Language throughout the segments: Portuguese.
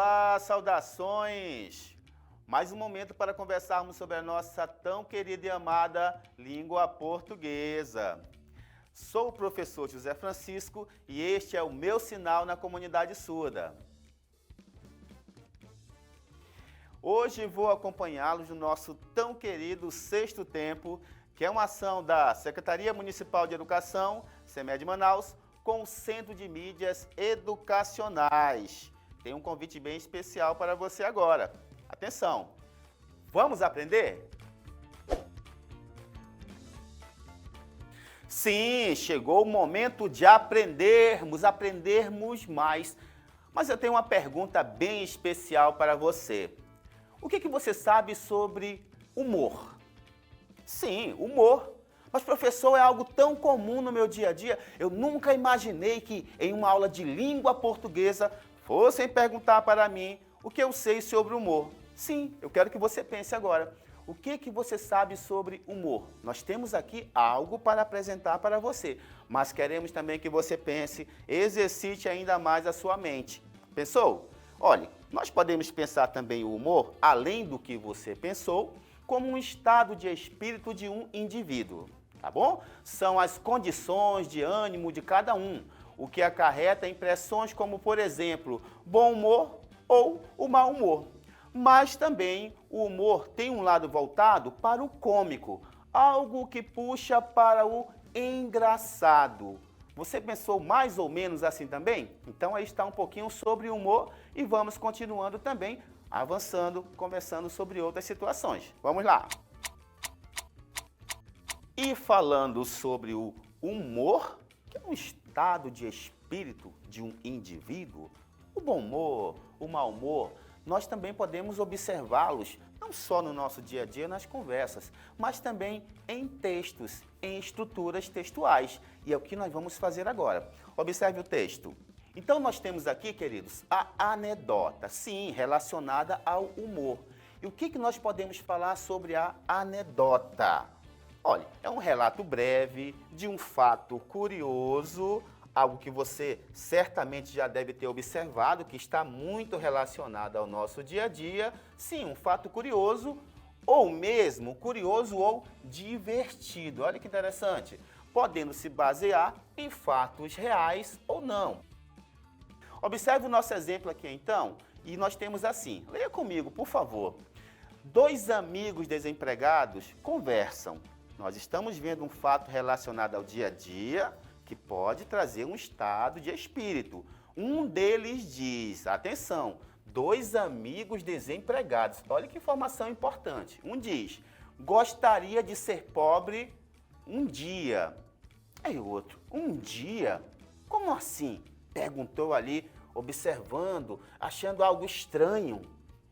Olá, saudações! Mais um momento para conversarmos sobre a nossa tão querida e amada língua portuguesa. Sou o professor José Francisco e este é o meu sinal na comunidade surda. Hoje vou acompanhá-los no nosso tão querido Sexto Tempo, que é uma ação da Secretaria Municipal de Educação, SEMED Manaus, com o Centro de Mídias Educacionais. Tem um convite bem especial para você agora. Atenção! Vamos aprender? Sim, chegou o momento de aprendermos mais. Mas eu tenho uma pergunta bem especial para você. O que você sabe sobre humor? Sim, humor. Mas, professor, é algo tão comum no meu dia a dia. Eu nunca imaginei que em uma aula de língua portuguesa fossem perguntar para mim o que eu sei sobre humor. Sim, eu quero que você pense agora. O que você sabe sobre humor? Nós temos aqui algo para apresentar para você, mas queremos também que você pense, exercite ainda mais a sua mente. Pensou? Olha, nós podemos pensar também o humor, além do que você pensou, como um estado de espírito de um indivíduo, tá bom? São as condições de ânimo de cada um, o que acarreta impressões como, por exemplo, bom humor ou o mau humor. Mas também o humor tem um lado voltado para o cômico, algo que puxa para o engraçado. Você pensou mais ou menos assim também? Então aí está um pouquinho sobre humor e vamos continuando também, avançando, conversando sobre outras situações. Vamos lá! E falando sobre o humor, que é um estado de espírito de um indivíduo, o bom humor, o mau humor, nós também podemos observá-los não só no nosso dia a dia, nas conversas, mas também em textos, em estruturas textuais. E é o que nós vamos fazer agora. Observe o texto. Então, nós temos aqui, queridos, a anedota, sim, relacionada ao humor. E o que nós podemos falar sobre a anedota? Olha, é um relato breve de um fato curioso, algo que você certamente já deve ter observado, que está muito relacionado ao nosso dia a dia. Sim, um fato curioso, ou mesmo curioso ou divertido. Olha que interessante. Podendo se basear em fatos reais ou não. Observe o nosso exemplo aqui, então, e nós temos assim. Leia comigo, por favor. Dois amigos desempregados conversam. Nós estamos vendo um fato relacionado ao dia a dia, que pode trazer um estado de espírito. Um deles diz, atenção, dois amigos desempregados. Olha que informação importante. Um diz, gostaria de ser pobre um dia. Aí o outro, um dia? Como assim? Perguntou ali, observando, achando algo estranho.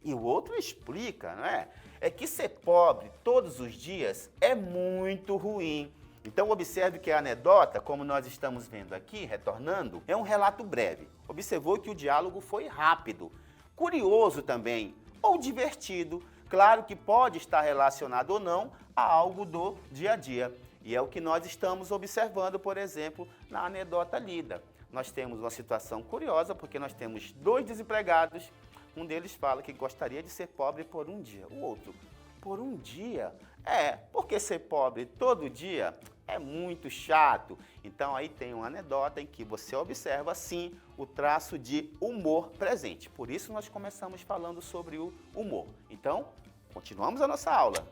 E o outro explica, não é? É que ser pobre todos os dias é muito ruim. Então, observe que a anedota, como nós estamos vendo aqui, retornando, é um relato breve. Observou que o diálogo foi rápido, curioso também, ou divertido. Claro que pode estar relacionado ou não a algo do dia a dia. E é o que nós estamos observando, por exemplo, na anedota lida. Nós temos uma situação curiosa, porque nós temos dois desempregados. Um deles fala que gostaria de ser pobre por um dia. O outro, por um dia? Porque ser pobre todo dia é muito chato. Então aí tem uma anedota em que você observa, sim, o traço de humor presente. Por isso nós começamos falando sobre o humor. Então, continuamos a nossa aula.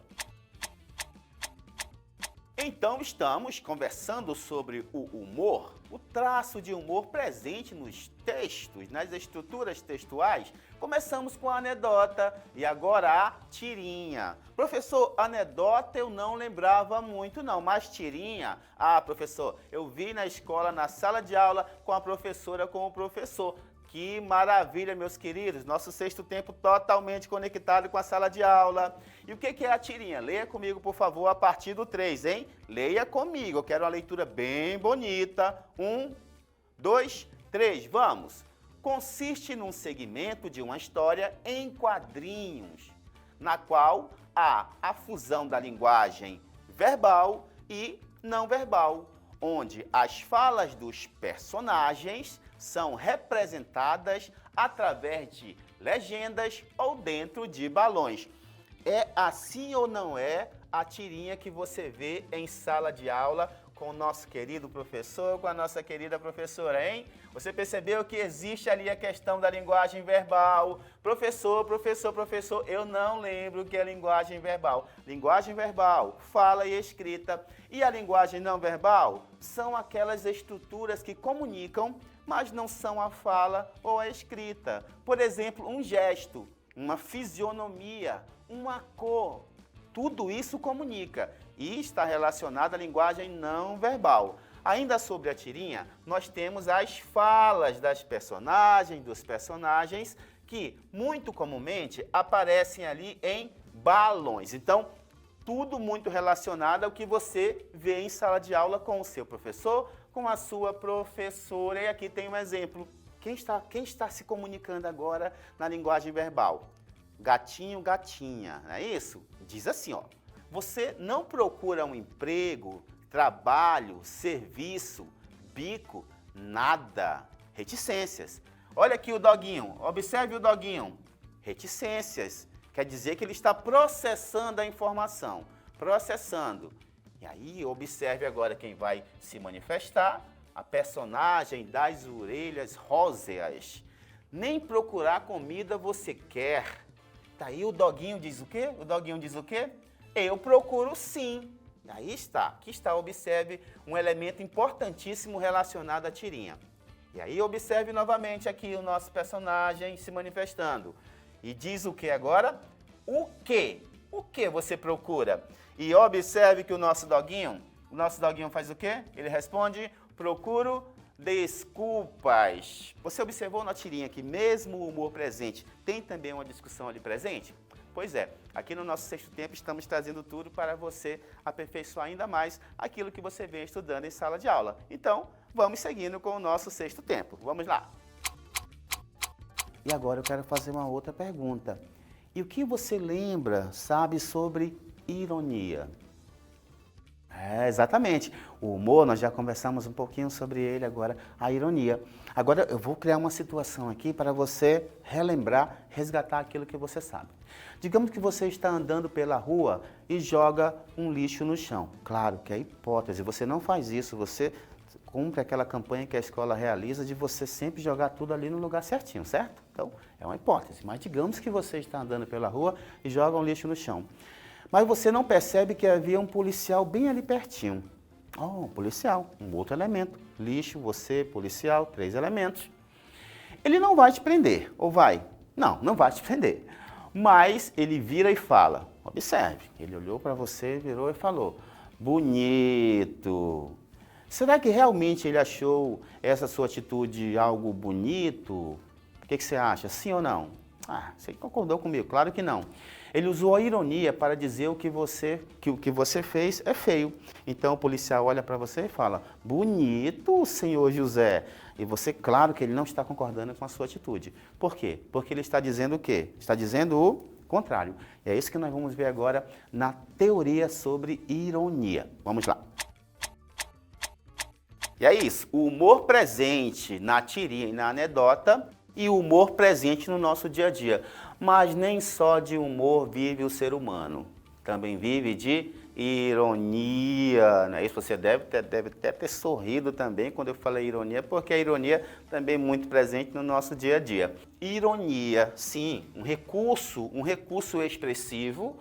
Então estamos conversando sobre o humor, o traço de humor presente nos textos, nas estruturas textuais. Começamos com a anedota e agora a tirinha. Professor, anedota eu não lembrava muito não, mas tirinha, professor, eu vi na escola, na sala de aula, com a professora, com o professor. Que maravilha, meus queridos, nosso sexto tempo totalmente conectado com a sala de aula. E o que é a tirinha? Leia comigo, por favor, a partir do 3, hein? Leia comigo, eu quero uma leitura bem bonita. 1, 2, 3, vamos! Consiste num segmento de uma história em quadrinhos, na qual há a fusão da linguagem verbal e não verbal, onde as falas dos personagens são representadas através de legendas ou dentro de balões. É assim ou não é a tirinha que você vê em sala de aula com o nosso querido professor, com a nossa querida professora, hein? Você percebeu que existe ali a questão da linguagem verbal? Professor, eu não lembro o que é linguagem verbal. Linguagem verbal, fala e escrita. E a linguagem não verbal são aquelas estruturas que comunicam, mas não são a fala ou a escrita. Por exemplo, um gesto, uma fisionomia, uma cor. Tudo isso comunica e está relacionado à linguagem não verbal. Ainda sobre a tirinha, nós temos as falas das personagens, dos personagens, que muito comumente aparecem ali em balões. Então, tudo muito relacionado ao que você vê em sala de aula com o seu professor, com a sua professora. E aqui tem um exemplo. Quem está se comunicando agora na linguagem verbal? Gatinho, gatinha, não é isso? Diz assim, ó. Você não procura um emprego, trabalho, serviço, bico, nada. Reticências. Olha aqui o doguinho, observe o doguinho. Reticências. Quer dizer que ele está processando a informação. Processando. E aí, observe agora quem vai se manifestar. A personagem das orelhas róseas. Nem procurar comida você quer. Tá aí o doguinho diz o quê? O doguinho diz o quê? Eu procuro sim. Aí está. Aqui está, observe um elemento importantíssimo relacionado à tirinha. E aí observe novamente aqui o nosso personagem se manifestando. E diz o que agora? O quê? O que você procura? E observe que o nosso doguinho faz o quê? Ele responde, procuro desculpas. Você observou na tirinha que mesmo o humor presente tem também uma discussão ali presente? Pois é, aqui no nosso sexto tempo estamos trazendo tudo para você aperfeiçoar ainda mais aquilo que você vem estudando em sala de aula. Então, vamos seguindo com o nosso sexto tempo. Vamos lá! E agora eu quero fazer uma outra pergunta. E o que você lembra, sabe, sobre ironia? Exatamente. O humor, nós já conversamos um pouquinho sobre ele agora, a ironia. Agora eu vou criar uma situação aqui para você relembrar, resgatar aquilo que você sabe. Digamos que você está andando pela rua e joga um lixo no chão. Claro que é hipótese, você não faz isso, você cumpre aquela campanha que a escola realiza de você sempre jogar tudo ali no lugar certinho, certo? Então, é uma hipótese, mas digamos que você está andando pela rua e joga um lixo no chão. Mas você não percebe que havia um policial bem ali pertinho. Um policial, um outro elemento. Lixo, você, policial, 3 elementos. Ele não vai te prender, ou vai? Não, não vai te prender. Mas ele vira e fala, observe, ele olhou para você, virou e falou, bonito. Será que realmente ele achou essa sua atitude algo bonito? O que você acha, sim ou não? Você concordou comigo, claro que não. Ele usou a ironia para dizer o que você fez é feio. Então o policial olha para você e fala, bonito, senhor José. E você, claro que ele não está concordando com a sua atitude. Por quê? Porque ele está dizendo o quê? Está dizendo o contrário. E é isso que nós vamos ver agora na teoria sobre ironia. Vamos lá. E é isso, o humor presente na tirinha e na anedota e o humor presente no nosso dia a dia. Mas nem só de humor vive o ser humano, também vive de ironia, não é isso? Você deve até ter sorrido também quando eu falei ironia, porque a ironia também é muito presente no nosso dia a dia. Ironia, sim, um recurso expressivo,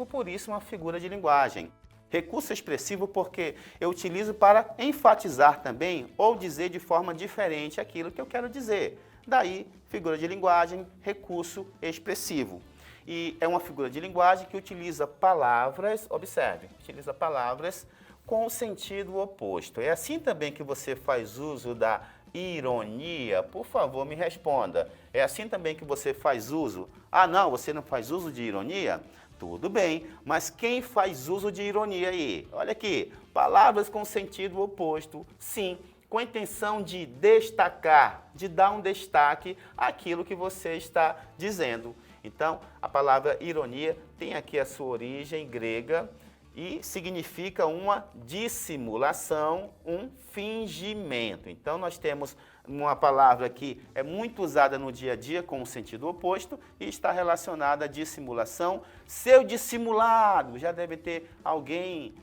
por isso uma figura de linguagem. Recurso expressivo porque eu utilizo para enfatizar também ou dizer de forma diferente aquilo que eu quero dizer. Daí, figura de linguagem, recurso expressivo. E é uma figura de linguagem que utiliza palavras, observe, utiliza palavras com o sentido oposto. É assim também que você faz uso da ironia? Por favor, me responda. É assim também que você faz uso? Não, você não faz uso de ironia? Tudo bem, mas quem faz uso de ironia aí? Olha aqui, palavras com sentido oposto, sim, com a intenção de destacar, de dar um destaque àquilo que você está dizendo. Então, a palavra ironia tem aqui a sua origem grega e significa uma dissimulação, um fingimento. Então, nós temos uma palavra que é muito usada no dia a dia com o sentido oposto e está relacionada à dissimulação. Seu dissimulado, já deve ter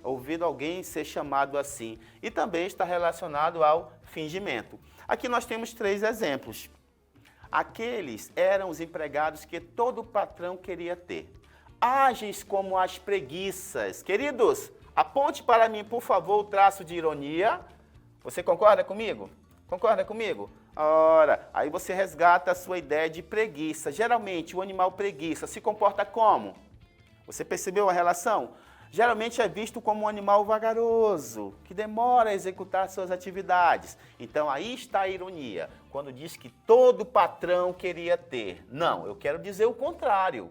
ouvido alguém ser chamado assim. E também está relacionado ao fingimento. Aqui nós temos 3 exemplos. Aqueles eram os empregados que todo patrão queria ter. Ágeis como as preguiças. Queridos, aponte para mim, por favor, o traço de ironia. Você concorda comigo? Concorda comigo? Ora, aí você resgata a sua ideia de preguiça. Geralmente, o animal preguiça se comporta como? Você percebeu a relação? Geralmente é visto como um animal vagaroso, que demora a executar suas atividades. Então, aí está a ironia, quando diz que todo patrão queria ter. Não, eu quero dizer o contrário.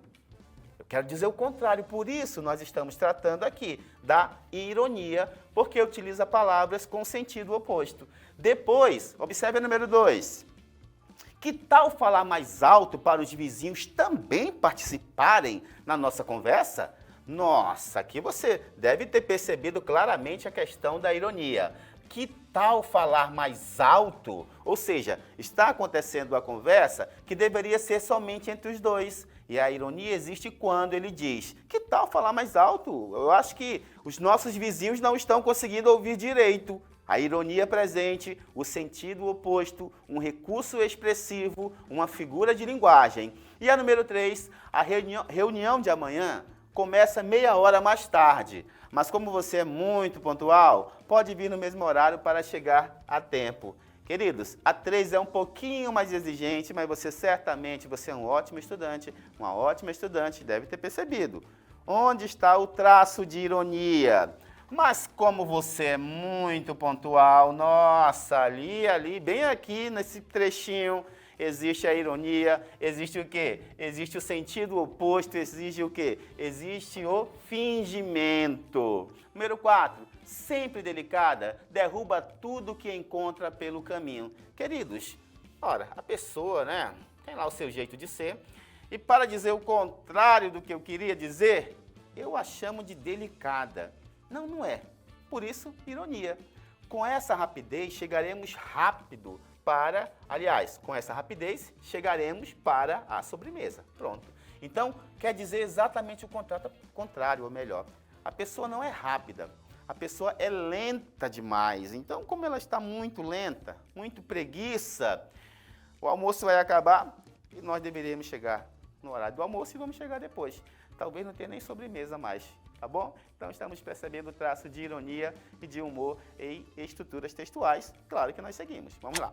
Quero dizer o contrário, por isso nós estamos tratando aqui da ironia, porque utiliza palavras com sentido oposto. Depois, observe o número 2. Que tal falar mais alto para os vizinhos também participarem na nossa conversa? Nossa, aqui você deve ter percebido claramente a questão da ironia. Que tal falar mais alto? Ou seja, está acontecendo a conversa que deveria ser somente entre os dois. E a ironia existe quando ele diz, que tal falar mais alto? Eu acho que os nossos vizinhos não estão conseguindo ouvir direito. A ironia presente, o sentido oposto, um recurso expressivo, uma figura de linguagem. E a número 3, a reunião de amanhã começa meia hora mais tarde. Mas como você é muito pontual, pode vir no mesmo horário para chegar a tempo. Queridos, a 3 é um pouquinho mais exigente, mas você é um ótimo estudante, uma ótima estudante, deve ter percebido. Onde está o traço de ironia? Mas como você é muito pontual, nossa, ali, bem aqui nesse trechinho, existe a ironia, existe o quê? Existe o sentido oposto, existe o quê? Existe o fingimento. Número 4, sempre delicada, derruba tudo que encontra pelo caminho. Queridos, ora, a pessoa, né, tem lá o seu jeito de ser, e para dizer o contrário do que eu queria dizer, eu a chamo de delicada. Não, não é. Por isso, ironia. Com essa rapidez, chegaremos rápido com essa rapidez, chegaremos para a sobremesa. Pronto. Então, quer dizer exatamente o contrário, ou melhor. A pessoa não é rápida, a pessoa é lenta demais. Então, como ela está muito lenta, muito preguiça, o almoço vai acabar e nós deveríamos chegar no horário do almoço e vamos chegar depois. Talvez não tenha nem sobremesa mais, tá bom? Então, estamos percebendo o traço de ironia e de humor em estruturas textuais. Claro que nós seguimos. Vamos lá.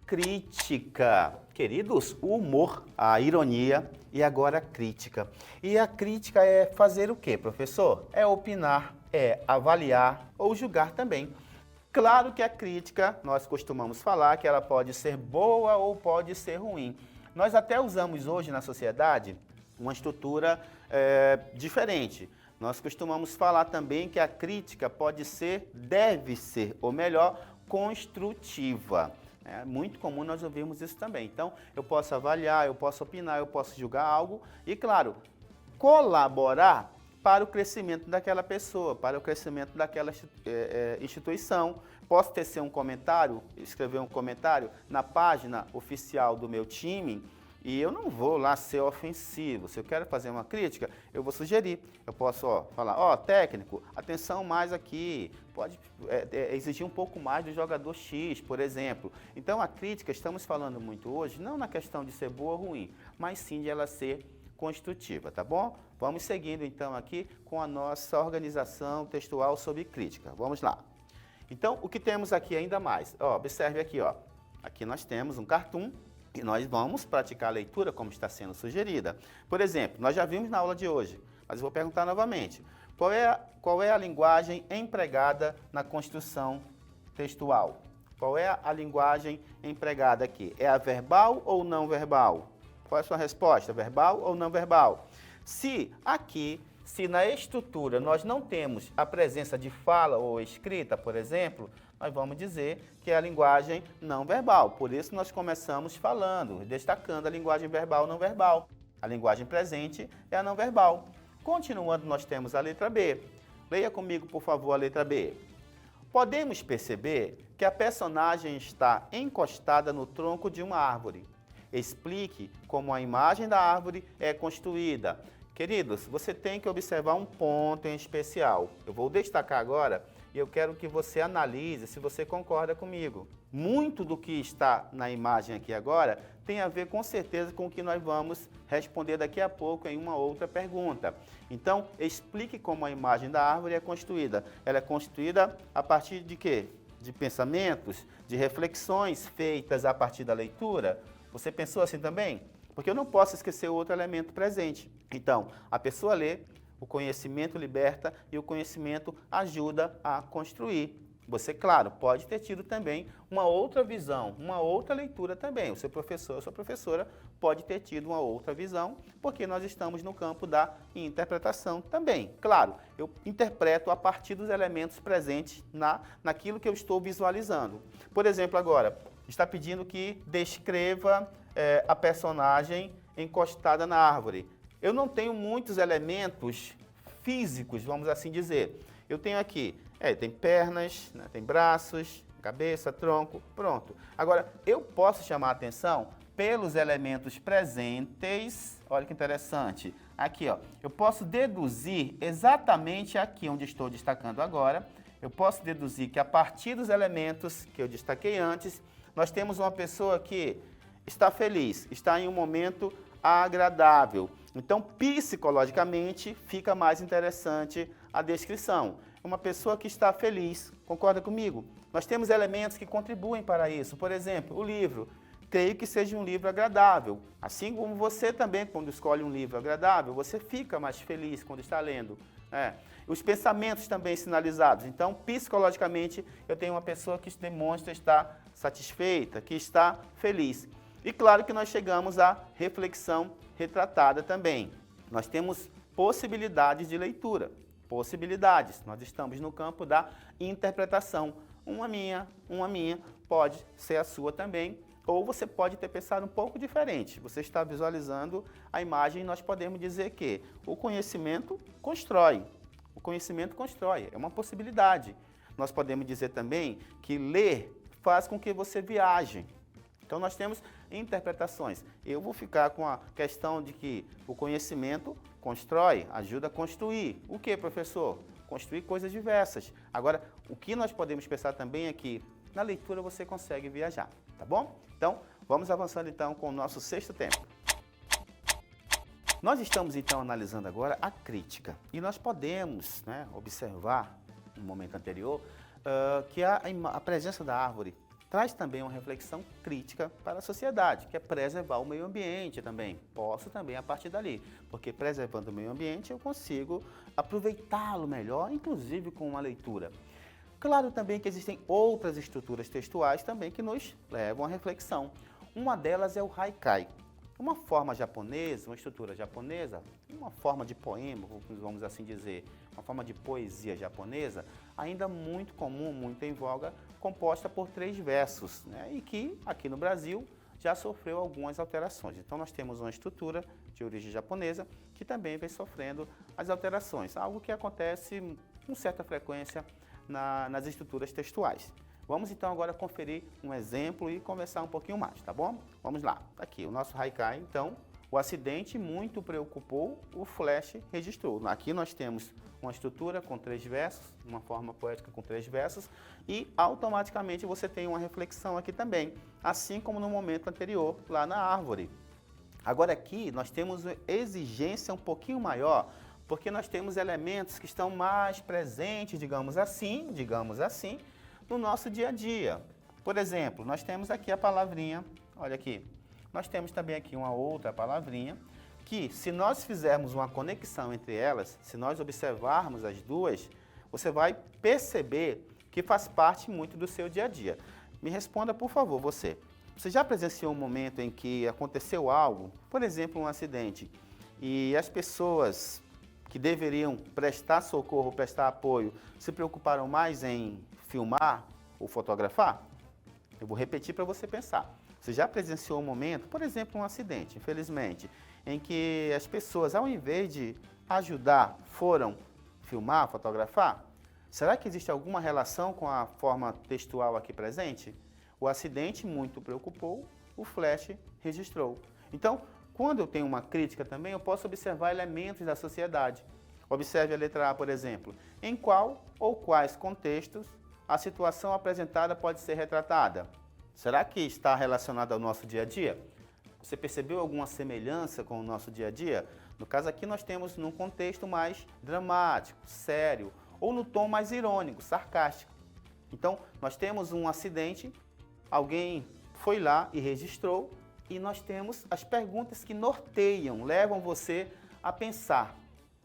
Crítica. Queridos, o humor, a ironia e agora a crítica. E a crítica é fazer o quê, professor? É opinar, é avaliar ou julgar também. Claro que a crítica, nós costumamos falar que ela pode ser boa ou pode ser ruim. Nós até usamos hoje na sociedade uma estrutura diferente. Nós costumamos falar também que a crítica pode ser, deve ser, ou melhor, construtiva. É muito comum nós ouvirmos isso também. Então, eu posso avaliar, eu posso opinar, eu posso julgar algo e, claro, colaborar para o crescimento daquela pessoa, para o crescimento daquela instituição. Posso tecer um comentário, escrever um comentário na página oficial do meu time e eu não vou lá ser ofensivo. Se eu quero fazer uma crítica, eu vou sugerir. Eu posso falar, técnico, atenção mais aqui, pode exigir um pouco mais do jogador X, por exemplo. Então, a crítica, estamos falando muito hoje, não na questão de ser boa ou ruim, mas sim de ela ser construtiva, tá bom? Vamos seguindo, então, aqui com a nossa organização textual sobre crítica. Vamos lá. Então, o que temos aqui ainda mais? Observe aqui, aqui nós temos um cartoon, e nós vamos praticar a leitura como está sendo sugerida. Por exemplo, nós já vimos na aula de hoje, mas eu vou perguntar novamente. Qual é a linguagem empregada na construção textual? Qual é a linguagem empregada aqui? É a verbal ou não verbal? Qual é a sua resposta? Verbal ou não verbal? Se na estrutura nós não temos a presença de fala ou escrita, por exemplo, nós vamos dizer que é a linguagem não verbal. Por isso nós começamos falando, destacando a linguagem verbal não verbal. A linguagem presente é a não verbal. Continuando, nós temos a letra B. Leia comigo, por favor, a letra B. Podemos perceber que a personagem está encostada no tronco de uma árvore. Explique como a imagem da árvore é construída. Queridos, você tem que observar um ponto em especial. Eu vou destacar agora e eu quero que você analise se você concorda comigo. Muito do que está na imagem aqui agora tem a ver com certeza com o que nós vamos responder daqui a pouco em uma outra pergunta. Então, explique como a imagem da árvore é construída. Ela é construída a partir de quê? De pensamentos, de reflexões feitas a partir da leitura. Você pensou assim também? Porque eu não posso esquecer outro elemento presente. Então, a pessoa lê, o conhecimento liberta e o conhecimento ajuda a construir. Você, claro, pode ter tido também uma outra visão, uma outra leitura também. O seu professor, a sua professora pode ter tido uma outra visão, porque nós estamos no campo da interpretação também. Claro, eu interpreto a partir dos elementos presentes naquilo que eu estou visualizando. Por exemplo, agora, está pedindo que descreva a personagem encostada na árvore. Eu não tenho muitos elementos físicos, vamos assim dizer. Eu tenho aqui, tem pernas, né, tem braços, cabeça, tronco, pronto. Agora, eu posso chamar a atenção pelos elementos presentes. Olha que interessante. Aqui, ó, eu posso deduzir exatamente aqui onde estou destacando agora. Eu posso deduzir que a partir dos elementos que eu destaquei antes, nós temos uma pessoa que está feliz, está em um momento agradável. Então, psicologicamente, fica mais interessante a descrição. Uma pessoa que está feliz, concorda comigo? Nós temos elementos que contribuem para isso. Por exemplo, o livro. Creio que seja um livro agradável. Assim como você também, quando escolhe um livro agradável, você fica mais feliz quando está lendo. Os pensamentos também sinalizados. Então, psicologicamente, eu tenho uma pessoa que demonstra estar satisfeita, que está feliz. E claro que nós chegamos à reflexão retratada também. Nós temos possibilidades de leitura. Possibilidades. Nós estamos no campo da interpretação. Uma minha, pode ser a sua também. Ou você pode ter pensado um pouco diferente. Você está visualizando a imagem e nós podemos dizer que o conhecimento constrói. O conhecimento constrói, é uma possibilidade. Nós podemos dizer também que ler faz com que você viaje. Então nós temos interpretações. Eu vou ficar com a questão de que o conhecimento constrói, ajuda a construir. O que, professor? Construir coisas diversas. Agora, o que nós podemos pensar também é que na leitura você consegue viajar, tá bom? Então, vamos avançando então com o nosso sexto tempo. Nós estamos então analisando agora a crítica. E nós podemos observar, no momento anterior, que a presença da árvore traz também uma reflexão crítica para a sociedade, que é preservar o meio ambiente também. Posso também a partir dali, porque preservando o meio ambiente eu consigo aproveitá-lo melhor, inclusive com uma leitura. Claro também que existem outras estruturas textuais também que nos levam à reflexão. Uma delas é o haikai. Uma forma japonesa, uma estrutura japonesa, uma forma de poema, vamos assim dizer, uma forma de poesia japonesa, ainda muito comum, muito em voga, composta por 3 versos, e que aqui no Brasil já sofreu algumas alterações. Então nós temos uma estrutura de origem japonesa que também vem sofrendo as alterações, algo que acontece com certa frequência nas estruturas textuais. Vamos então agora conferir um exemplo e conversar um pouquinho mais, tá bom? Vamos lá. Aqui o nosso haikai, então, o acidente muito preocupou, o flash registrou. Aqui nós temos uma estrutura com 3 versos, uma forma poética com 3 versos e automaticamente você tem uma reflexão aqui também, assim como no momento anterior lá na árvore. Agora aqui nós temos exigência um pouquinho maior, porque nós temos elementos que estão mais presentes, digamos assim, no nosso dia a dia. Por exemplo, nós temos aqui a palavrinha, olha aqui, nós temos também aqui uma outra palavrinha, que se nós fizermos uma conexão entre elas, se nós observarmos as duas, você vai perceber que faz parte muito do seu dia a dia. Me responda, por favor, você. Você já presenciou um momento em que aconteceu algo, por exemplo, um acidente, e as pessoas que deveriam prestar socorro, prestar apoio, se preocuparam mais em filmar ou fotografar? Eu vou repetir para você pensar. Você já presenciou um momento, por exemplo, um acidente, infelizmente, em que as pessoas, ao invés de ajudar, foram filmar, fotografar? Será que existe alguma relação com a forma textual aqui presente? O acidente muito preocupou, o flash registrou. Então, quando eu tenho uma crítica também, eu posso observar elementos da sociedade. Observe a letra A, por exemplo. Em qual ou quais contextos a situação apresentada pode ser retratada? Será que está relacionada ao nosso dia a dia? Você percebeu alguma semelhança com o nosso dia a dia? No caso aqui nós temos num contexto mais dramático, sério, ou no tom mais irônico, sarcástico. Então, nós temos um acidente, alguém foi lá e registrou, e nós temos as perguntas que norteiam, levam você a pensar.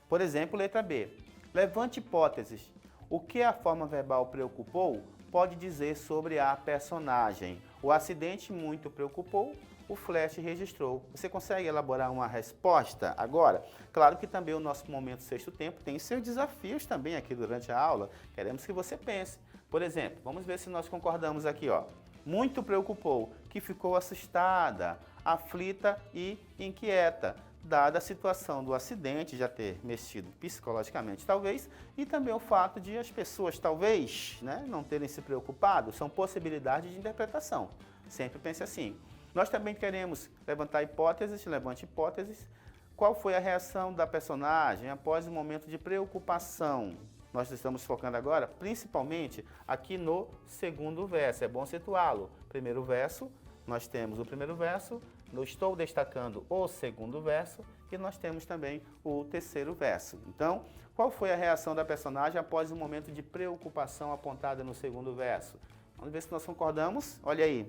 Por exemplo, letra B. Levante hipóteses. O que a forma verbal preocupou pode dizer sobre a personagem. O acidente muito preocupou, o flash registrou. Você consegue elaborar uma resposta agora? Claro que também o nosso momento sexto tempo tem seus desafios também aqui durante a aula. Queremos que você pense. Por exemplo, vamos ver se nós concordamos aqui, ó. Muito preocupou, que ficou assustada, aflita e inquieta, dada a situação do acidente já ter mexido psicologicamente, talvez, e também o fato de as pessoas, talvez, não terem se preocupado, são possibilidades de interpretação. Sempre pense assim. Nós também queremos levantar hipóteses, levante hipóteses. Qual foi a reação da personagem após o momento de preocupação? Nós estamos focando agora, principalmente, aqui no segundo verso. É bom situá-lo. Primeiro verso, nós temos o primeiro verso, eu estou destacando o segundo verso e nós temos também o terceiro verso. Então, qual foi a reação da personagem após o momento de preocupação apontada no segundo verso? Vamos ver se nós concordamos. Olha aí.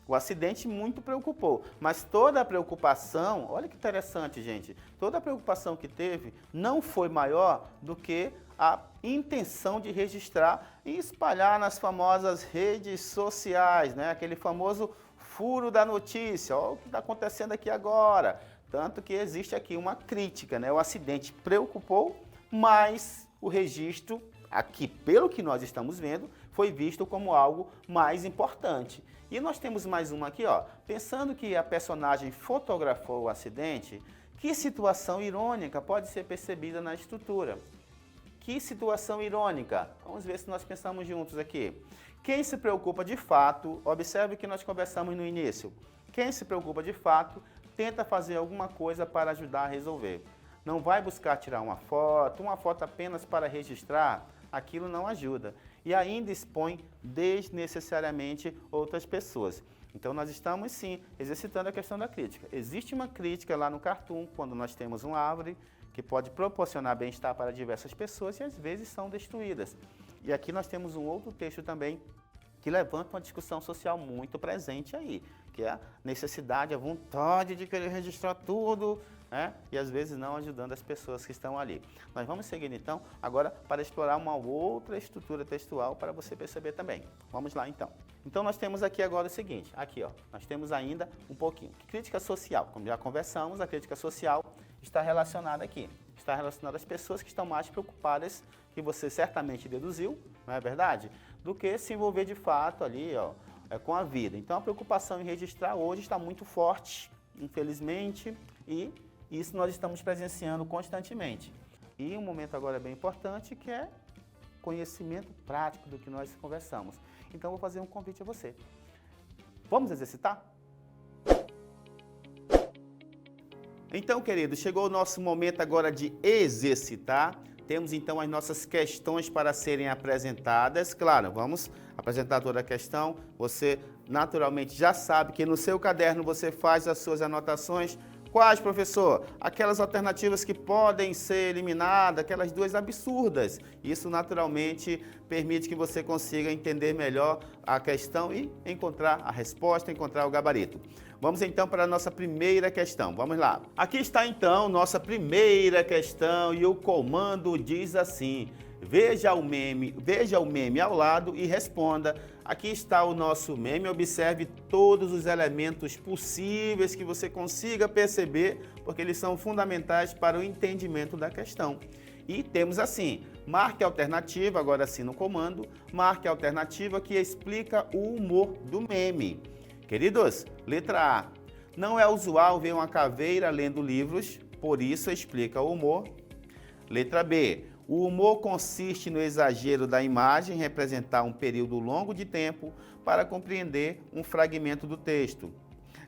O acidente muito preocupou, mas toda a preocupação, olha que interessante, gente, toda a preocupação que teve não foi maior do que a intenção de registrar e espalhar nas famosas redes sociais, aquele famoso furo da notícia, olha o que está acontecendo aqui agora. Tanto que existe aqui uma crítica, o acidente preocupou, mas o registro, aqui pelo que nós estamos vendo, foi visto como algo mais importante. E nós temos mais uma aqui, ó. Pensando que a personagem fotografou o acidente, que situação irônica pode ser percebida na estrutura? Que situação irônica? Vamos ver se nós pensamos juntos aqui. Quem se preocupa de fato, observe o que nós conversamos no início. Quem se preocupa de fato, tenta fazer alguma coisa para ajudar a resolver. Não vai buscar tirar uma foto apenas para registrar, aquilo não ajuda. E ainda expõe desnecessariamente outras pessoas. Então nós estamos sim exercitando a questão da crítica. Existe uma crítica lá no cartoon, quando nós temos uma árvore que pode proporcionar bem-estar para diversas pessoas e às vezes são destruídas. E aqui nós temos um outro texto também que levanta uma discussão social muito presente aí, que é a necessidade, a vontade de querer registrar tudo, e às vezes não ajudando as pessoas que estão ali. Nós vamos seguir então agora para explorar uma outra estrutura textual para você perceber também. Vamos lá então. Então nós temos aqui agora o seguinte, aqui ó, nós temos ainda um pouquinho. Crítica social, como já conversamos, a crítica social está relacionada aqui. Está relacionada às pessoas que estão mais preocupadas, que você certamente deduziu, não é verdade? Do que se envolver de fato ali, ó, com a vida. Então a preocupação em registrar hoje está muito forte, infelizmente, e isso nós estamos presenciando constantemente. E um momento agora bem importante que é conhecimento prático do que nós conversamos. Então vou fazer um convite a você. Vamos exercitar? Então, queridos, chegou o nosso momento agora de exercitar. Temos então as nossas questões para serem apresentadas. Claro, vamos apresentar toda a questão. Você naturalmente já sabe que no seu caderno você faz as suas anotações. Quais, professor? Aquelas alternativas que podem ser eliminadas, aquelas duas absurdas. Isso naturalmente permite que você consiga entender melhor a questão e encontrar a resposta, encontrar o gabarito. Vamos então para a nossa primeira questão. Vamos lá. Aqui está então nossa primeira questão e o comando diz assim: veja o meme ao lado e responda. Aqui está o nosso meme, observe todos os elementos possíveis que você consiga perceber, porque eles são fundamentais para o entendimento da questão. E temos assim, marque a alternativa, agora sim no comando, marque a alternativa que explica o humor do meme. Queridos, letra A, não é usual ver uma caveira lendo livros, por isso explica o humor. Letra B, O humor consiste no exagero da imagem representar um período longo de tempo para compreender um fragmento do texto.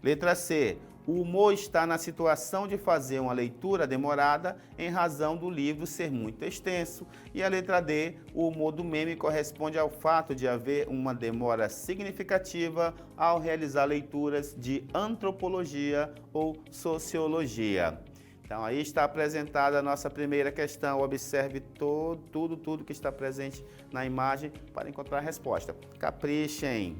Letra C. O humor está na situação de fazer uma leitura demorada em razão do livro ser muito extenso. E a letra D. O humor do meme corresponde ao fato de haver uma demora significativa ao realizar leituras de antropologia ou sociologia. Então, aí está apresentada a nossa primeira questão. Observe tudo que está presente na imagem para encontrar a resposta. Caprichem!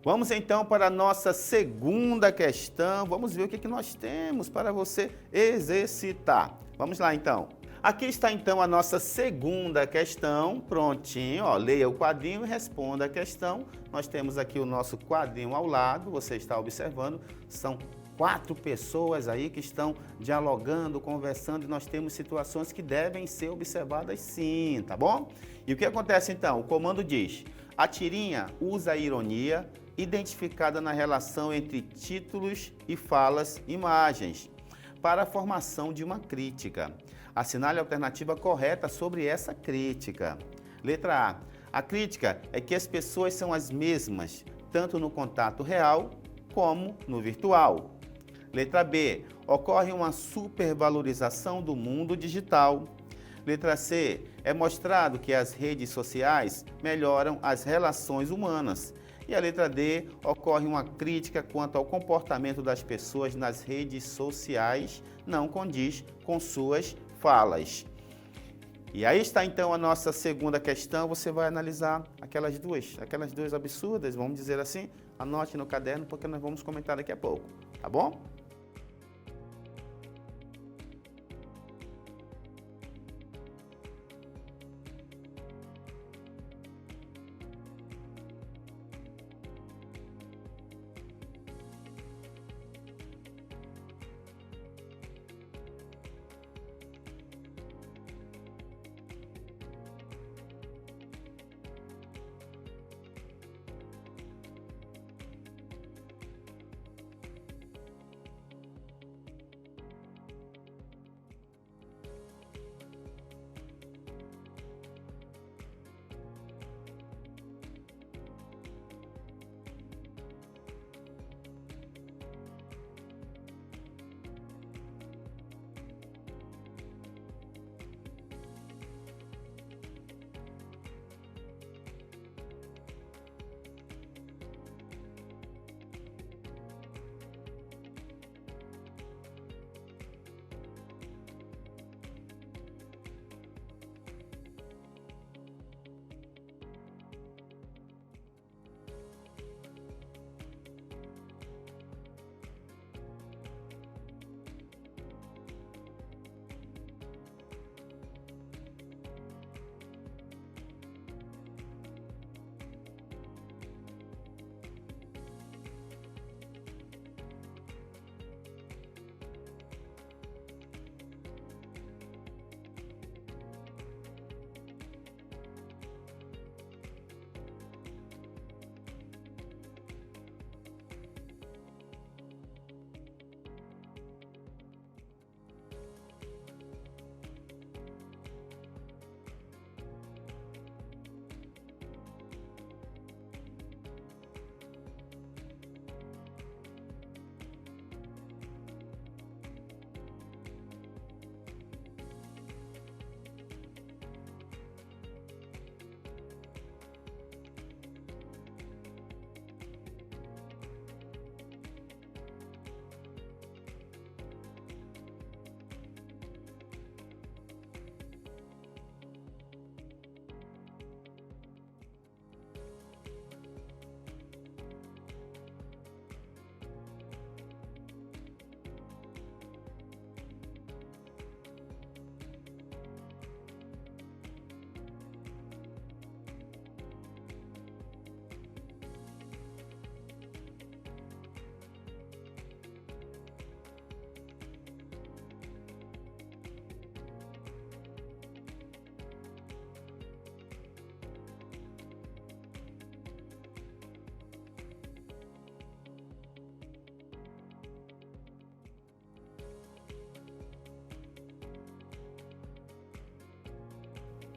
Vamos então para a nossa segunda questão. Vamos ver o que nós temos para você exercitar. Vamos lá então. Aqui está então a nossa segunda questão, prontinho, ó, leia o quadrinho e responda a questão. Nós temos aqui o nosso quadrinho ao lado, você está observando, são 4 pessoas aí que estão dialogando, conversando, e nós temos situações que devem ser observadas sim, tá bom? E o que acontece então? O comando diz: a tirinha usa a ironia identificada na relação entre títulos e falas, imagens, para a formação de uma crítica. Assinale a alternativa correta sobre essa crítica. Letra A. A crítica é que as pessoas são as mesmas, tanto no contato real como no virtual. Letra B. Ocorre uma supervalorização do mundo digital. Letra C. É mostrado que as redes sociais melhoram as relações humanas. E a letra D. Ocorre uma crítica quanto ao comportamento das pessoas nas redes sociais, não condiz com suas falas. E aí está então a nossa segunda questão. Você vai analisar aquelas duas absurdas, vamos dizer assim. Anote no caderno porque nós vamos comentar daqui a pouco, tá bom?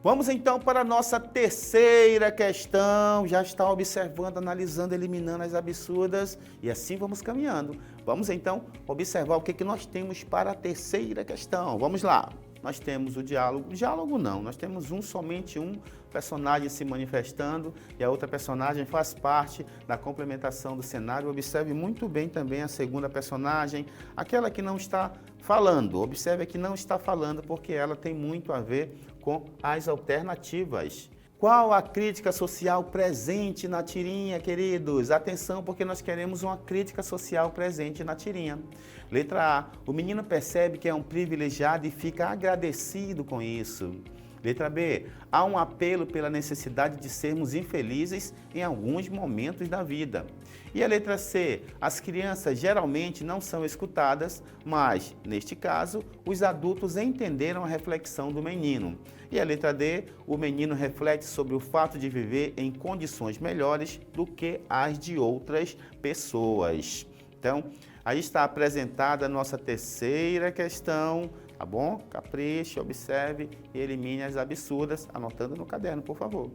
Vamos então para a nossa terceira questão. Já está observando, analisando, eliminando as absurdas e assim vamos caminhando. Vamos então observar o que nós temos para a terceira questão. Vamos lá. Nós temos o diálogo. Diálogo não, nós temos somente um personagem se manifestando e a outra personagem faz parte da complementação do cenário. Observe muito bem também a segunda personagem, aquela que não está falando. Observe que não está falando porque ela tem muito a ver com as alternativas. Qual a crítica social presente na tirinha, queridos? Atenção, porque nós queremos uma crítica social presente na tirinha. Letra A. O menino percebe que é um privilegiado e fica agradecido com isso. Letra B. Há um apelo pela necessidade de sermos infelizes em alguns momentos da vida. E a letra C. As crianças geralmente não são escutadas, mas, neste caso, os adultos entenderam a reflexão do menino. E a letra D. O menino reflete sobre o fato de viver em condições melhores do que as de outras pessoas. Então, aí está apresentada a nossa terceira questão. Tá bom? Capriche, observe e elimine as absurdas, anotando no caderno, por favor.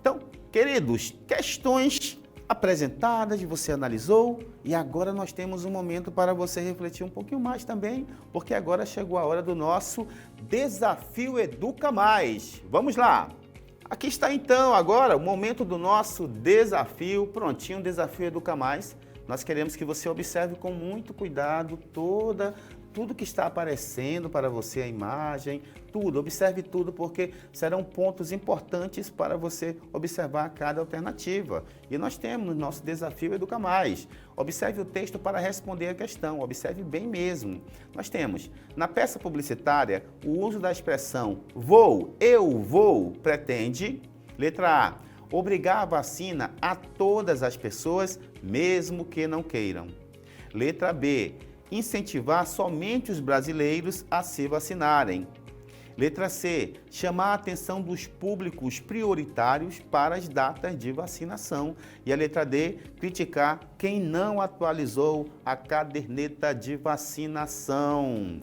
Então, queridos, questões apresentadas, você analisou e agora nós temos um momento para você refletir um pouquinho mais também, porque agora chegou a hora do nosso Desafio Educa Mais. Vamos lá! Aqui está então agora o momento do nosso desafio, prontinho, Desafio Educa Mais. Nós queremos que você observe com muito cuidado tudo que está aparecendo para você, a imagem, tudo, observe tudo, porque serão pontos importantes para você observar cada alternativa. E nós temos no nosso desafio Educa Mais. Observe o texto para responder a questão, observe bem mesmo. Nós temos, na peça publicitária, o uso da expressão vou, eu vou, pretende, letra A, obrigar a vacina a todas as pessoas, mesmo que não queiram. Letra B, incentivar somente os brasileiros a se vacinarem. Letra C, chamar a atenção dos públicos prioritários para as datas de vacinação. E a letra D, criticar quem não atualizou a caderneta de vacinação.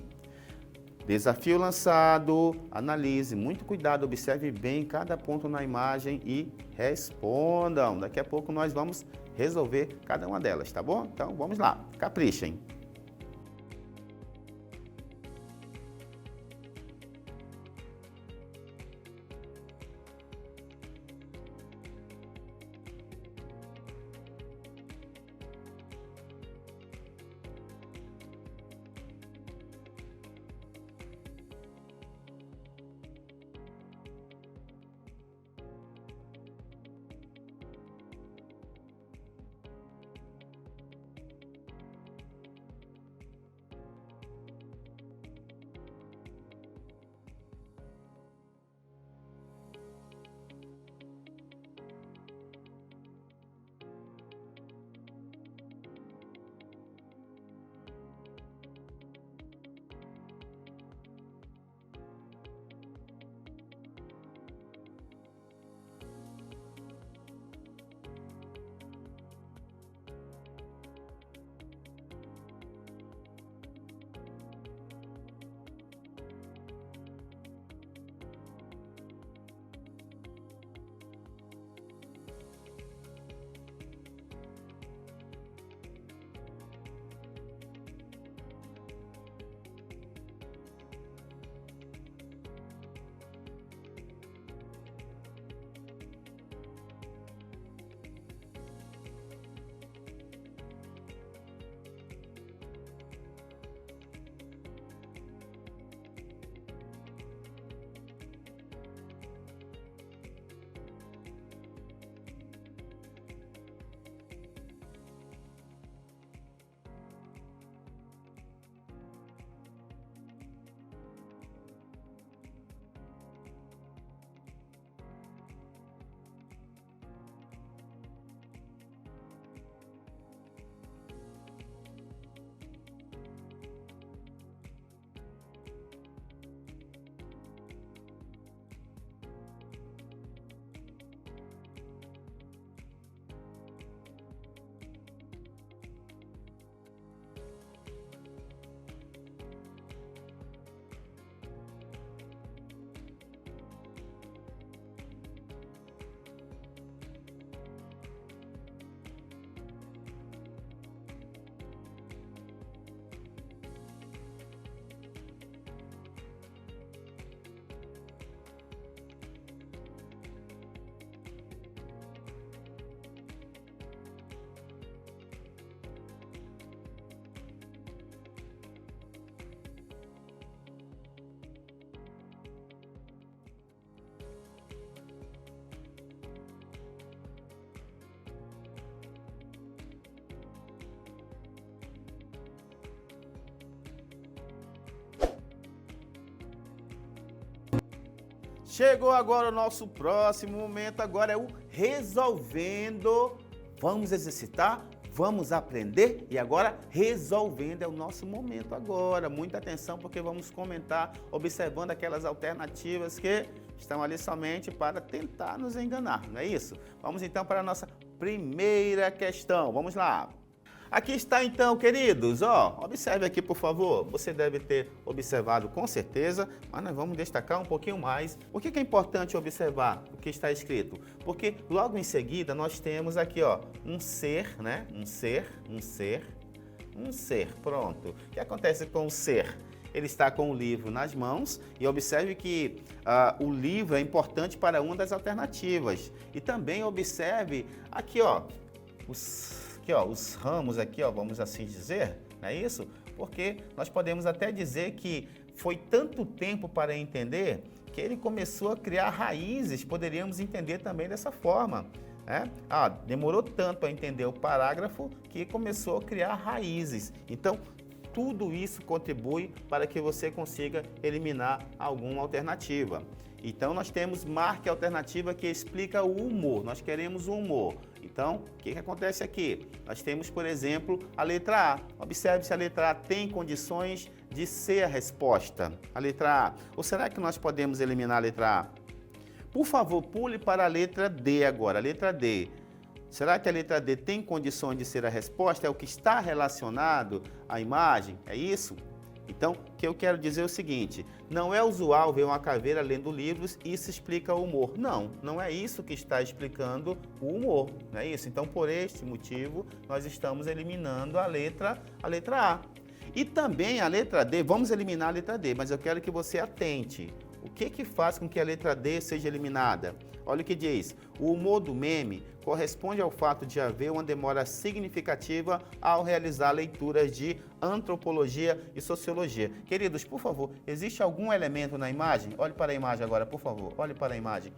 Desafio lançado, analise, muito cuidado, observe bem cada ponto na imagem e respondam. Daqui a pouco nós vamos resolver cada uma delas, tá bom? Então vamos lá, caprichem. Chegou agora o nosso próximo momento, agora é o resolvendo. Vamos exercitar, vamos aprender e agora resolvendo é o nosso momento agora. Muita atenção porque vamos comentar observando aquelas alternativas que estão ali somente para tentar nos enganar, não é isso? Vamos então para a nossa primeira questão, vamos lá. Aqui está então, queridos, ó, observe aqui por favor, você deve ter observado com certeza, mas nós vamos destacar um pouquinho mais. O que é importante observar o que está escrito? Porque logo em seguida nós temos aqui, ó, um ser, né, um ser, pronto. O que acontece com o ser? Ele está com o livro nas mãos e observe que o livro é importante para uma das alternativas. E também observe aqui, ó, os ramos aqui, ó, vamos assim dizer, não é isso? Porque nós podemos até dizer que foi tanto tempo para entender que ele começou a criar raízes, poderíamos entender também dessa forma. Demorou tanto para entender o parágrafo que começou a criar raízes. Então, tudo isso contribui para que você consiga eliminar alguma alternativa. Então, nós temos marque alternativa que explica o humor. Nós queremos o humor. Então, o que acontece aqui? Nós temos, por exemplo, a letra A. Observe se a letra A tem condições de ser a resposta. A letra A. Ou será que nós podemos eliminar a letra A? Por favor, pule para a letra D agora. A letra D. Será que a letra D tem condições de ser a resposta? É o que está relacionado à imagem? É isso? Então, o que eu quero dizer é o seguinte, não é usual ver uma caveira lendo livros e isso explica o humor. Não, não é isso que está explicando o humor, não é isso? Então, por este motivo, nós estamos eliminando a letra A. E também a letra D, vamos eliminar a letra D, mas eu quero que você atente. O que faz com que a letra D seja eliminada? Olha o que diz, o humor do meme corresponde ao fato de haver uma demora significativa ao realizar leituras de antropologia e sociologia. Queridos, por favor, existe algum elemento na imagem? Olhe para a imagem agora, por favor, olhe para a imagem.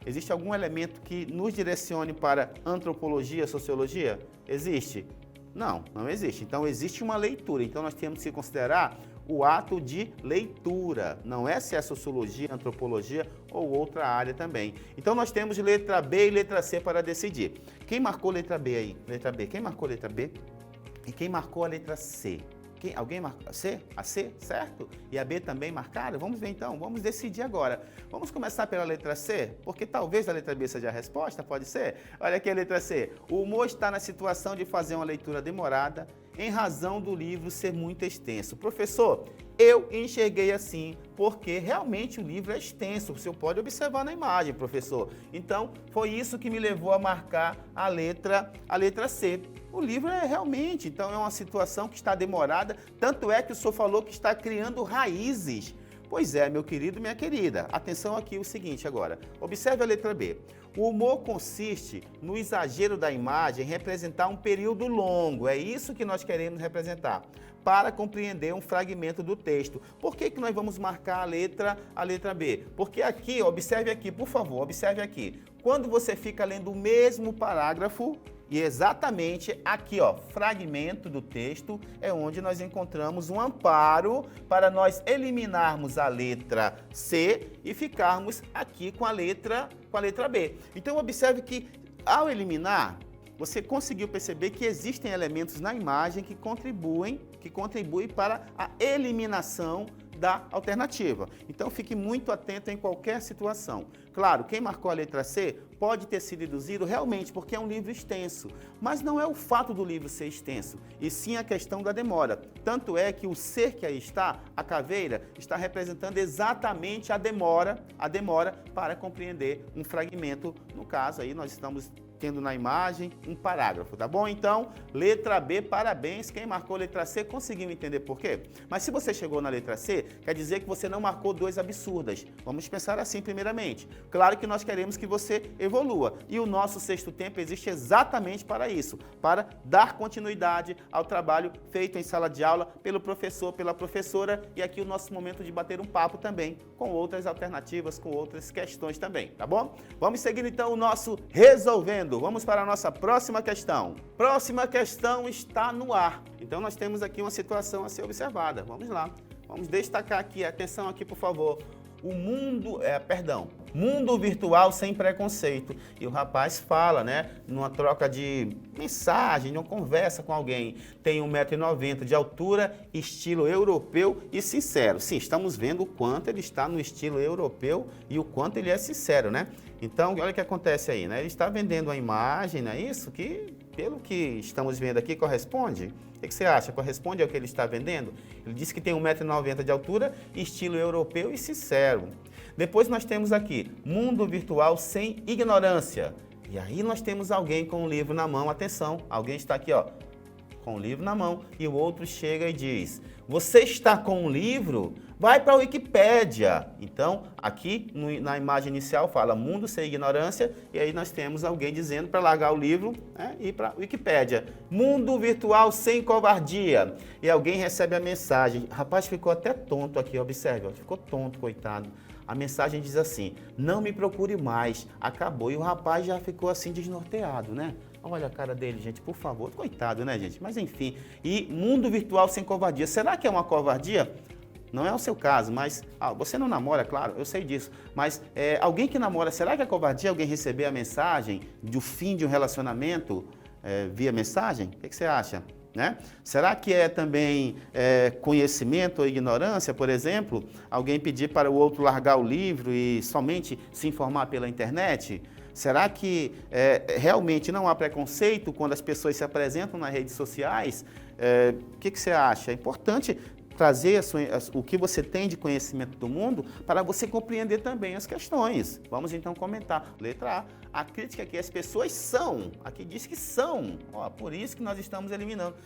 Existe algum elemento que nos direcione para antropologia, sociologia? Existe? Não, não existe. Então, existe uma leitura. Então, nós temos que considerar o ato de leitura. Não é se é sociologia, antropologia ou outra área também. Então, nós temos letra B e letra C para decidir. Quem marcou letra B aí? Letra B. Quem marcou letra B? E quem marcou a letra C? Alguém marcou a C? A C, certo? E a B também marcaram? Vamos ver então, vamos decidir agora. Vamos começar pela letra C, porque talvez a letra B seja a resposta, pode ser? Olha aqui a letra C. O humor está na situação de fazer uma leitura demorada em razão do livro ser muito extenso. Professor, eu enxerguei assim, porque realmente o livro é extenso. O senhor pode observar na imagem, professor. Então, foi isso que me levou a marcar a letra C. O livro é realmente, então é uma situação que está demorada, tanto é que o senhor falou que está criando raízes. Pois é, meu querido e minha querida, atenção aqui o seguinte agora, observe a letra B. O humor consiste no exagero da imagem representar um período longo, é isso que nós queremos representar, para compreender um fragmento do texto. Por que nós vamos marcar a letra B? Porque aqui, observe aqui, por favor, observe aqui, quando você fica lendo o mesmo parágrafo, e exatamente aqui, ó, fragmento do texto, é onde nós encontramos um amparo para nós eliminarmos a letra C e ficarmos aqui com a letra B. Então, observe que, ao eliminar, você conseguiu perceber que existem elementos na imagem que contribuem para a eliminação da alternativa. Então, fique muito atento em qualquer situação. Claro, quem marcou a letra C pode ter sido induzido realmente porque é um livro extenso, mas não é o fato do livro ser extenso, e sim a questão da demora. Tanto é que o ser que aí está, a caveira, está representando exatamente a demora para compreender um fragmento. No caso aí, nós estamos tendo na imagem um parágrafo, tá bom? Então, letra B, parabéns. Quem marcou letra C conseguiu entender por quê? Mas se você chegou na letra C, quer dizer que você não marcou duas absurdas. Vamos pensar assim primeiramente. Claro que nós queremos que você evolua. E o nosso sexto tempo existe exatamente para isso, para dar continuidade ao trabalho feito em sala de aula pelo professor, pela professora, e aqui o nosso momento de bater um papo também, com outras alternativas, com outras questões também, tá bom? Vamos seguir então o nosso Resolvendo. Vamos para a nossa próxima questão. Próxima questão está no ar. Então, nós temos aqui uma situação a ser observada. Vamos lá. Vamos destacar aqui, atenção aqui, por favor. Mundo virtual sem preconceito. E o rapaz fala, né, numa troca de mensagem, numa conversa com alguém. Tem 1,90 m de altura, estilo europeu e sincero. Sim, estamos vendo o quanto ele está no estilo europeu e o quanto ele é sincero, né? Então, olha o que acontece aí, né? Ele está vendendo uma imagem, não é isso? Que, pelo que estamos vendo aqui, corresponde? O que você acha? Corresponde ao que ele está vendendo? Ele disse que tem 1,90 m de altura, estilo europeu e sincero. Depois nós temos aqui, mundo virtual sem ignorância. E aí nós temos alguém com um livro na mão, atenção, alguém está aqui, ó, com o livro na mão e o outro chega e diz: você está com um livro? Vai para a Wikipédia. Então, aqui na imagem inicial fala mundo sem ignorância, e aí nós temos alguém dizendo para largar o livro, né, e ir para a Wikipédia. Mundo virtual sem covardia. E alguém recebe a mensagem. Rapaz, ficou até tonto aqui, observe, ficou tonto, coitado. A mensagem diz assim: não me procure mais, acabou. E o rapaz já ficou assim desnorteado, né? Olha a cara dele, gente, por favor. Coitado, né, gente? Mas enfim. E mundo virtual sem covardia. Será que é uma covardia? Não é o seu caso, mas você não namora, claro, eu sei disso. Mas alguém que namora, será que é covardia alguém receber a mensagem do fim de um relacionamento via mensagem? O que você acha? Né? Será que é também conhecimento ou ignorância, por exemplo? Alguém pedir para o outro largar o livro e somente se informar pela internet? Será que realmente não há preconceito quando as pessoas se apresentam nas redes sociais? O que você acha? É importante trazer o que você tem de conhecimento do mundo para você compreender também as questões. Vamos então comentar. Letra A. A crítica que as pessoas são. Aqui diz que são. Ó, por isso que nós estamos eliminando.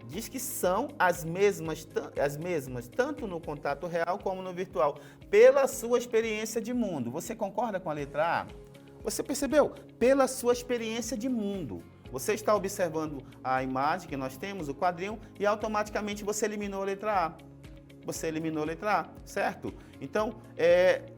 Diz que são as mesmas, tanto no contato real como no virtual, pela sua experiência de mundo. Você concorda com a letra A? Você percebeu? Pela sua experiência de mundo. Você está observando a imagem que nós temos, o quadrinho, e automaticamente você eliminou a letra A. Você eliminou a letra A, certo? Então,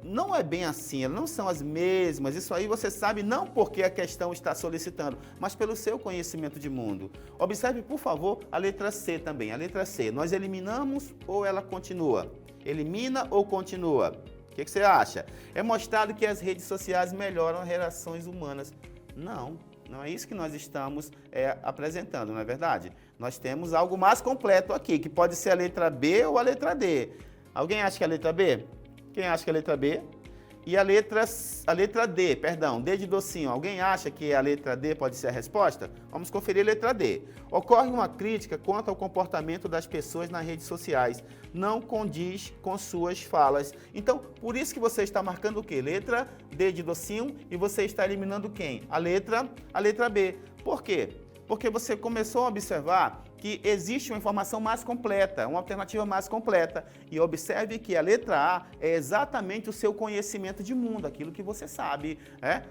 não é bem assim, elas não são as mesmas. Isso aí você sabe não porque a questão está solicitando, mas pelo seu conhecimento de mundo. Observe, por favor, a letra C também. A letra C, nós eliminamos ou ela continua? Elimina ou continua? O que você acha? É mostrado que as redes sociais melhoram as relações humanas. Não é isso que nós estamos apresentando, não é verdade? Nós temos algo mais completo aqui, que pode ser a letra B ou a letra D. Alguém acha que é a letra B? Quem acha que é a letra B? E a letra D, perdão, D de docinho. Alguém acha que a letra D pode ser a resposta? Vamos conferir a letra D. Ocorre uma crítica quanto ao comportamento das pessoas nas redes sociais. Não condiz com suas falas. Então, por isso que você está marcando o quê? Letra D de docinho e você está eliminando quem? A letra B. Por quê? Porque você começou a observar que existe uma informação mais completa, uma alternativa mais completa. E observe que a letra A é exatamente o seu conhecimento de mundo, aquilo que você sabe.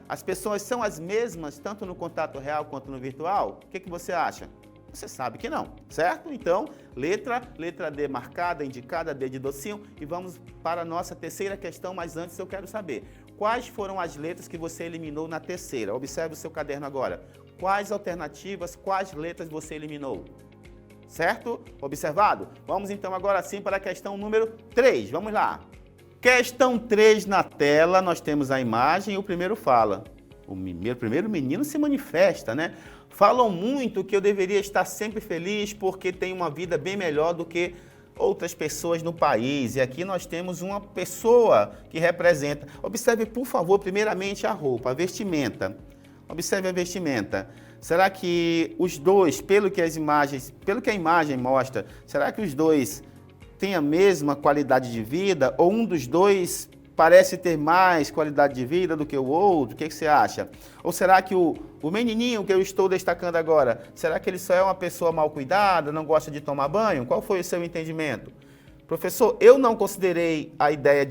As pessoas são as mesmas, tanto no contato real quanto no virtual? O que você acha? Você sabe que não, certo? Então, letra D marcada, indicada, D de docinho. E vamos para a nossa terceira questão, mas antes eu quero saber, quais foram as letras que você eliminou na terceira? Observe o seu caderno agora. Quais alternativas, quais letras você eliminou? Certo? Observado? Vamos então agora sim para a questão número 3. Vamos lá. Questão 3 na tela, nós temos a imagem e o primeiro fala. O primeiro menino se manifesta, né? Falam muito que eu deveria estar sempre feliz porque tenho uma vida bem melhor do que outras pessoas no país. E aqui nós temos uma pessoa que representa. Observe, por favor, primeiramente a roupa, a vestimenta. Observe a vestimenta. Será que os dois, pelo que a imagem mostra, será que os dois têm a mesma qualidade de vida? Ou um dos dois parece ter mais qualidade de vida do que o outro? O que você acha? Ou será que o menininho que eu estou destacando agora, será que ele só é uma pessoa mal cuidada, não gosta de tomar banho? Qual foi o seu entendimento? Professor, eu não considerei a ideia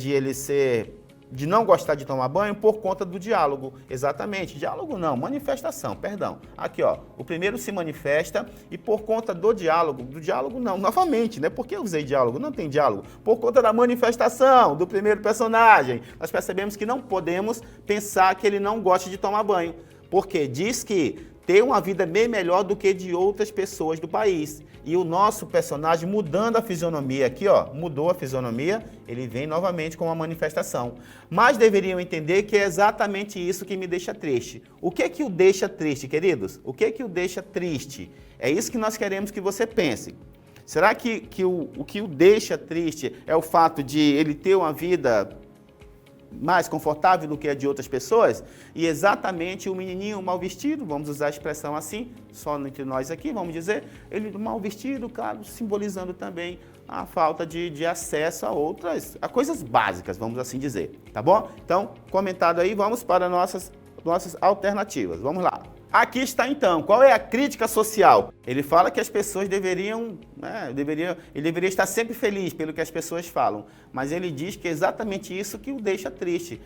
de não gostar de tomar banho por conta do diálogo. Exatamente, diálogo não, manifestação, perdão. Aqui, ó, o primeiro se manifesta e por conta do diálogo não, novamente, né? Por que eu usei diálogo? Não tem diálogo. Por conta da manifestação do primeiro personagem, nós percebemos que não podemos pensar que ele não gosta de tomar banho, porque diz que ter uma vida bem melhor do que de outras pessoas do país. E o nosso personagem, mudando a fisionomia aqui, ó, mudou a fisionomia, ele vem novamente com uma manifestação. Mas deveriam entender que é exatamente isso que me deixa triste. O que que o deixa triste, queridos? O que que o deixa triste? É isso que nós queremos que você pense. Será que o que o deixa triste é o fato de ele ter uma vida mais confortável do que a de outras pessoas? E exatamente o menininho mal vestido, vamos usar a expressão assim, só entre nós aqui, vamos dizer, ele mal vestido, claro, simbolizando também a falta de acesso a coisas básicas, vamos assim dizer, tá bom? Então, comentado aí, vamos para nossas alternativas, vamos lá. Aqui está então, qual é a crítica social? Ele fala que as pessoas ele deveria estar sempre feliz pelo que as pessoas falam, mas ele diz que é exatamente isso que o deixa triste.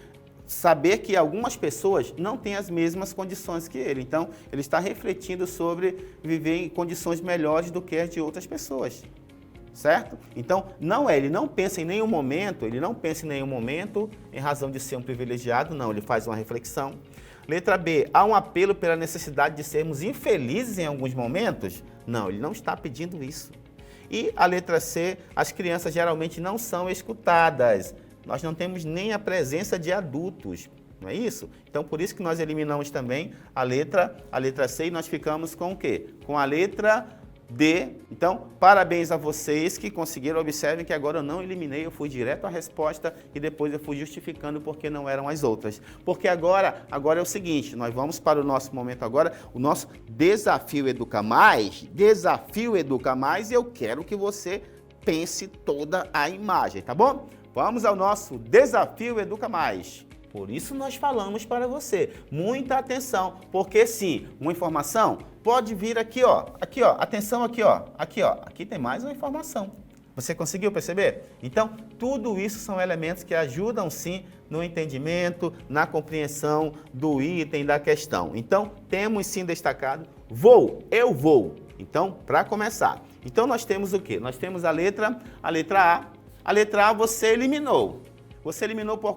Saber que algumas pessoas não têm as mesmas condições que ele. Então, ele está refletindo sobre viver em condições melhores do que as de outras pessoas. Certo? Então, ele não pensa em nenhum momento, em razão de ser um privilegiado, não, ele faz uma reflexão. Letra B, há um apelo pela necessidade de sermos infelizes em alguns momentos? Não, ele não está pedindo isso. E a letra C, as crianças geralmente não são escutadas. Nós não temos nem a presença de adultos, não é isso? Então, por isso que nós eliminamos também a letra C e nós ficamos com o quê? Com a letra D. Então, parabéns a vocês que conseguiram. Observem que agora eu não eliminei, eu fui direto à resposta e depois eu fui justificando porque não eram as outras. Porque agora é o seguinte, nós vamos para o nosso momento agora, o nosso Desafio Educa Mais, e eu quero que você pense toda a imagem, tá bom? Vamos ao nosso Desafio Educa Mais. Por isso nós falamos para você, muita atenção, porque sim, uma informação pode vir aqui, ó, atenção aqui, ó, aqui tem mais uma informação. Você conseguiu perceber? Então, tudo isso são elementos que ajudam sim no entendimento, na compreensão do item da questão. Então, temos sim destacado, eu vou. Então, para começar. Então, nós temos o quê? Nós temos a letra A. A letra A você eliminou. Você eliminou por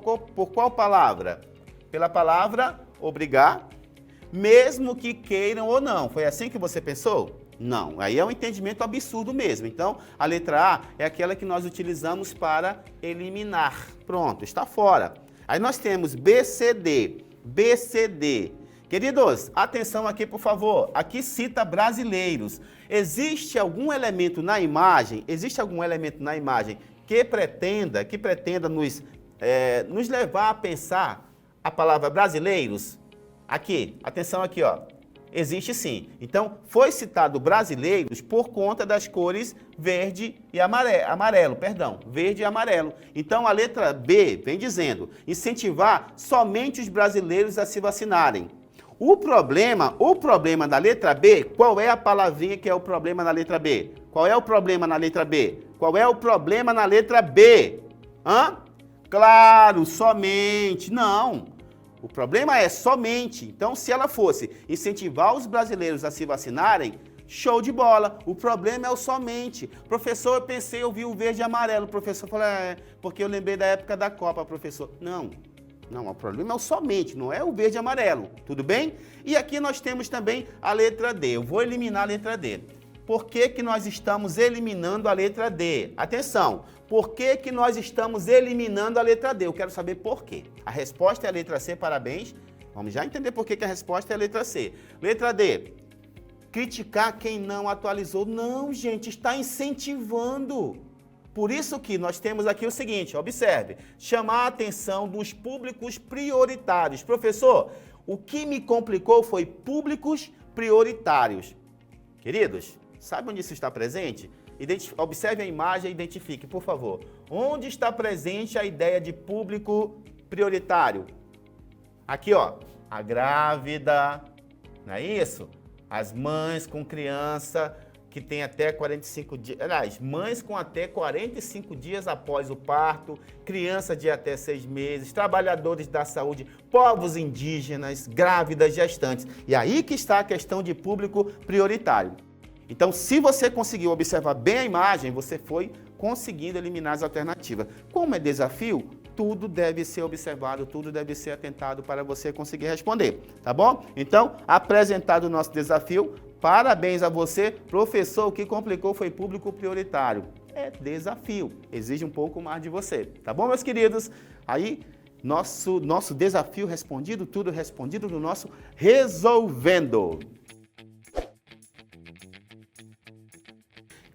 qual palavra? Pela palavra obrigar, mesmo que queiram ou não. Foi assim que você pensou? Não, aí é um entendimento absurdo mesmo. Então, a letra A é aquela que nós utilizamos para eliminar. Pronto, está fora. Aí nós temos BCD. Queridos, atenção aqui, por favor. Aqui cita brasileiros. Existe algum elemento na imagem que pretenda nos levar a pensar a palavra brasileiros? Aqui, atenção aqui, ó. Existe sim. Então, foi citado brasileiros por conta das cores verde e amarelo. Então, a letra B vem dizendo incentivar somente os brasileiros a se vacinarem. O problema da letra B, qual é a palavrinha que é o problema na letra B? Qual é o problema na letra B? Claro, somente. Não. O problema é somente. Então, se ela fosse incentivar os brasileiros a se vacinarem, show de bola. O problema é o somente. Professor, eu vi o verde e amarelo. O professor falou, porque eu lembrei da época da Copa, professor. Não, o problema é o somente, não é o verde e amarelo. Tudo bem? E aqui nós temos também a letra D. Eu vou eliminar a letra D. Por que nós estamos eliminando a letra D? Atenção, por que nós estamos eliminando a letra D? Eu quero saber por quê. A resposta é a letra C, parabéns. Vamos já entender por que a resposta é a letra C. Letra D, criticar quem não atualizou. Não, gente, está incentivando. Por isso que nós temos aqui o seguinte, observe, chamar a atenção dos públicos prioritários. Professor, o que me complicou foi públicos prioritários. Queridos, sabe onde isso está presente? Observe a imagem e identifique, por favor. Onde está presente a ideia de público prioritário? Aqui, ó, a grávida, não é isso? As mães com criança que tem até 45 dias, aliás, mães com até 45 dias após o parto, criança de até 6 meses, trabalhadores da saúde, povos indígenas, grávidas, gestantes. E aí que está a questão de público prioritário. Então, se você conseguiu observar bem a imagem, você foi conseguindo eliminar as alternativas. Como é desafio, tudo deve ser observado, tudo deve ser atentado para você conseguir responder, tá bom? Então, apresentado o nosso desafio, parabéns a você. Professor, o que complicou foi público prioritário. É desafio, exige um pouco mais de você, tá bom, meus queridos? Aí, nosso desafio respondido, tudo respondido no nosso Resolvendo.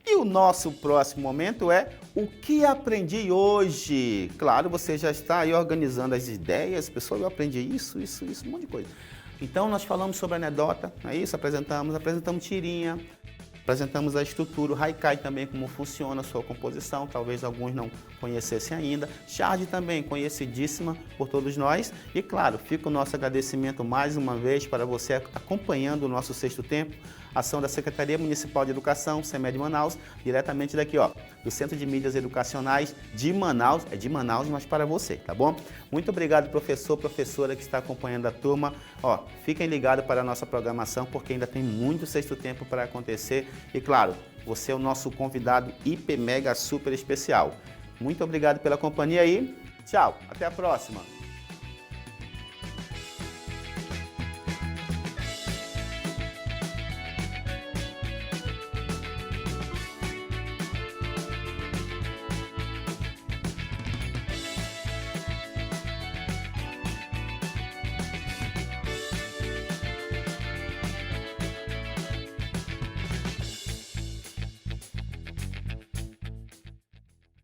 E o nosso próximo momento é o que aprendi hoje. Claro, você já está aí organizando as ideias. Pessoal, eu aprendi isso, um monte de coisa. Então, nós falamos sobre anedota, não é isso? Apresentamos tirinha. Apresentamos a estrutura, o Haikai também, como funciona a sua composição, talvez alguns não conhecessem ainda. Charge também, conhecidíssima por todos nós. E claro, fica o nosso agradecimento mais uma vez para você acompanhando o nosso Sexto Tempo, ação da Secretaria Municipal de Educação, CEMED Manaus, diretamente daqui, ó, do Centro de Mídias Educacionais de Manaus, é de Manaus, mas para você, tá bom? Muito obrigado, professor, professora que está acompanhando a turma. Ó, fiquem ligados para a nossa programação, porque ainda tem muito Sexto Tempo para acontecer. E claro, você é o nosso convidado hiper, mega, super especial. Muito obrigado pela companhia aí. Tchau, até a próxima.